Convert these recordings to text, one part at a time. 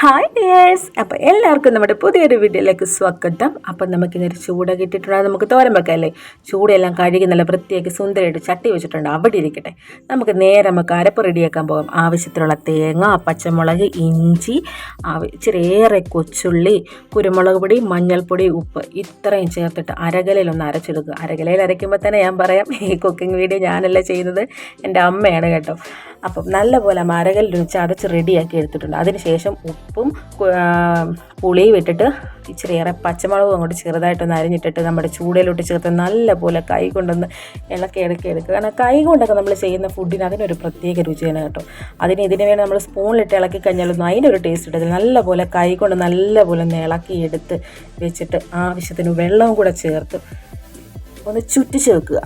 Hi dears, അപ്പോൾ എല്ലാവർക്കും നമ്മുടെ പുതിയൊരു വീഡിയോയിലേക്ക് സ്വാഗതം. അപ്പം നമുക്കിന്നൊരു ചൂടൊക്കെ ഇട്ടിട്ടുണ്ട്. നമുക്ക് തോരൻ വെക്കാമല്ലേ. ചൂടെല്ലാം കഴുകി നല്ല വൃത്തിയാക്കി സുന്ദരമായിട്ട് ചട്ടി വെച്ചിട്ടുണ്ട്, അവിടെ ഇരിക്കട്ടെ. നമുക്ക് അരപ്പ് റെഡിയാക്കാൻ പോകാം. ആവശ്യത്തിനുള്ള തേങ്ങ, പച്ചമുളക്, ഇഞ്ചി, ഇച്ചിരിയേറെ കൊച്ചുള്ളി, കുരുമുളക് പൊടി, മഞ്ഞൾപ്പൊടി, ഉപ്പ് ഇത്രയും ചേർത്തിട്ട് അരകലയിലൊന്ന് അരച്ചെടുക്കുക. അരകലയിൽ അരയ്ക്കുമ്പോൾ തന്നെ ഞാൻ പറയാം, ഈ കുക്കിംഗ് വീഡിയോ ഞാനല്ല ചെയ്യുന്നത്, എൻ്റെ അമ്മയാണ് കേട്ടോ. അപ്പം നല്ലപോലെ അരകലിൽ വെച്ച് അരച്ച് റെഡിയാക്കി എടുത്തിട്ടുണ്ട്. അതിനുശേഷം ഉപ്പും പുളിയും ഇട്ടിട്ട് ഇച്ചിരിയേറെ പച്ചമുളകും അങ്ങോട്ട് ചെറുതായിട്ടൊന്ന് അരിഞ്ഞിട്ടിട്ട് നമ്മുടെ ചൂടയിലോട്ട് ചേർത്ത് നല്ലപോലെ കൈ കൊണ്ടൊന്ന് ഇളക്കി എടുക്കുക. കാരണം കൈ കൊണ്ടൊക്കെ നമ്മൾ ചെയ്യുന്ന ഫുഡിന് അതിനൊരു പ്രത്യേക രുചിയാണ് കേട്ടോ. ഇതിന് വേണ്ടി നമ്മൾ സ്പൂണിലിട്ട് ഇളക്കി കഴിഞ്ഞാലൊന്നും അതിനൊരു ടേസ്റ്റ് ഇട്ടത്. നല്ലപോലെ കൈ കൊണ്ട് നല്ലപോലെ ഒന്ന് ഇളക്കി എടുത്ത് വെച്ചിട്ട് ആവശ്യത്തിന് വെള്ളവും കൂടെ ചേർത്ത് ഒന്ന് ചുറ്റിച്ച് വെക്കുക.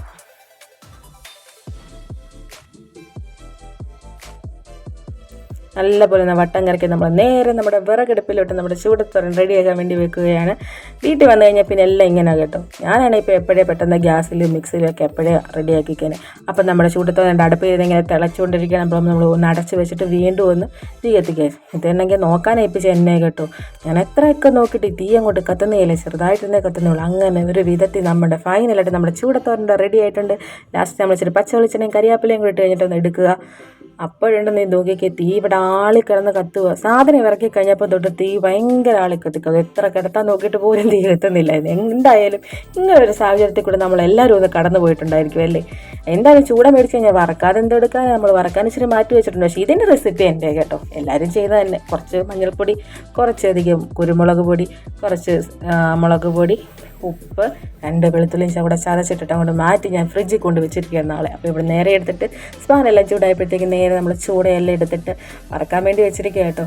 നല്ലപോലെ വട്ടം കറക്കി നമ്മൾ നേരെ നമ്മുടെ വിറകടുപ്പിലോട്ട് നമ്മുടെ ചൂടത്തോരൻ റെഡിയാക്കാൻ വേണ്ടി വെക്കുകയാണ്. വീട്ടിൽ വന്നു കഴിഞ്ഞാൽ പിന്നെ എല്ലാം ഇങ്ങനെ കേട്ടോ. ഞാനാണ് ഇപ്പോൾ എപ്പോഴേ പെട്ടെന്ന് ഗ്യാസിലും മിക്സിയിലും ഒക്കെ എപ്പോഴേ റെഡിയാക്കിക്കാൻ. അപ്പം നമ്മുടെ ചൂടത്തോരൻ്റെ അടുപ്പ് ചെയ്തിങ്ങനെ തിളച്ചുകൊണ്ടിരിക്കുകയാണ്. അപ്പം നമ്മൾ ഒന്ന് അടച്ച് വെച്ചിട്ട് വീണ്ടും ഒന്ന് തീ കത്തിക്കുക. ഇതെന്നെങ്കിൽ നോക്കാനേൽപ്പിച്ച് എന്നെ കേട്ടോ. ഞാൻ എത്രയൊക്കെ നോക്കിയിട്ട് തീ അങ്ങോട്ട് കത്തുന്നില്ല, ചെറുതായിട്ടൊന്നേ കത്തുന്നുള്ളൂ. അങ്ങനെ ഒരു വിധത്തിൽ നമ്മുടെ ഫൈനലായിട്ട് നമ്മുടെ ചൂടത്തോരൻ്റെ റെഡി ആയിട്ടുണ്ട്. ലാസ്റ്റ് നമ്മൾ ഇച്ചിരി പച്ച വെളിച്ചെണ്ണയും കരിയാപ്പിലയും കൂടി ഇട്ട് കഴിഞ്ഞിട്ടൊന്ന് എടുക്കുക. അപ്പോഴുണ്ട് നീ നോക്കിയൊക്കെ തീ ഇവിടെ ആളിക്കിടന്ന് കത്തുക. സാധനം ഇറക്കി കഴിഞ്ഞപ്പോൾ തൊട്ട് തീ ഭയങ്കര ആളിക്കത്തിക്കുക. എത്ര കിടത്താൻ നോക്കിയിട്ട് പോലും തീ എത്തുന്നില്ലായിരുന്നു. എന്തായാലും ഇങ്ങനൊരു സാഹചര്യത്തിൽ കൂടെ നമ്മളെല്ലാവരും ഒന്ന് കടന്നു പോയിട്ടുണ്ടായിരിക്കും അല്ലേ. എന്തായാലും ചൂട മേടിച്ച് കഴിഞ്ഞാൽ വറക്കാതെ എന്തെടുക്കാൻ നമ്മൾ വറക്കാൻ ഇച്ചിരി മാറ്റി വെച്ചിട്ടുണ്ട്. പക്ഷേ ഇതിൻ്റെ റെസിപ്പി എൻ്റെ കേട്ടോ, എല്ലാവരും ചെയ്യുന്നത് തന്നെ. കുറച്ച് മഞ്ഞൾപ്പൊടി, കുറച്ചധികം കുരുമുളക് പൊടി, കുറച്ച് മുളക് പൊടി, ഉപ്പ്, 2 വെളുത്തുള്ളിയും ചൂടെ ചതച്ചിട്ടിട്ട് അങ്ങോട്ട് മാറ്റി ഞാൻ ഫ്രിഡ്ജിൽ കൊണ്ട് വെച്ചിരിക്കുകയാണ് നാളെ. അപ്പോൾ ഇവിടെ നേരെ എടുത്തിട്ട് സ്പാനെല്ലാം ചൂടായപ്പോഴത്തേക്ക് നേരെ നമ്മൾ ചൂടയെല്ലാം എടുത്തിട്ട് വറക്കാൻ വേണ്ടി വെച്ചിരിക്കുക കേട്ടോ.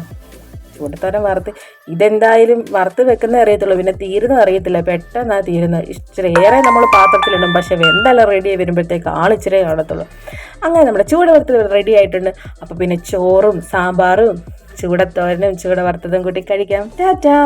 ചൂടത്തോരൻ ഇതെന്തായാലും വറുത്ത് വെക്കുന്നേ അറിയത്തുള്ളൂ, പിന്നെ തീരുന്നത് അറിയത്തില്ല. പെട്ടെന്നാണ് തീരുന്നത്. ഇച്ചിരിയേറെ നമ്മൾ പാത്രത്തിലിടും, പക്ഷേ വെന്തെല്ലാം റെഡിയായി വരുമ്പോഴത്തേക്ക് ആളിച്ചിരേ കാണത്തുള്ളൂ. അങ്ങനെ നമ്മുടെ ചൂട വറുത്ത് റെഡി ആയിട്ടുണ്ട്. അപ്പോൾ പിന്നെ ചോറും സാമ്പാറും ചൂടത്തോരനും ചൂട വറുത്തതും കൂട്ടി കഴിക്കാം. ടാറ്റാ.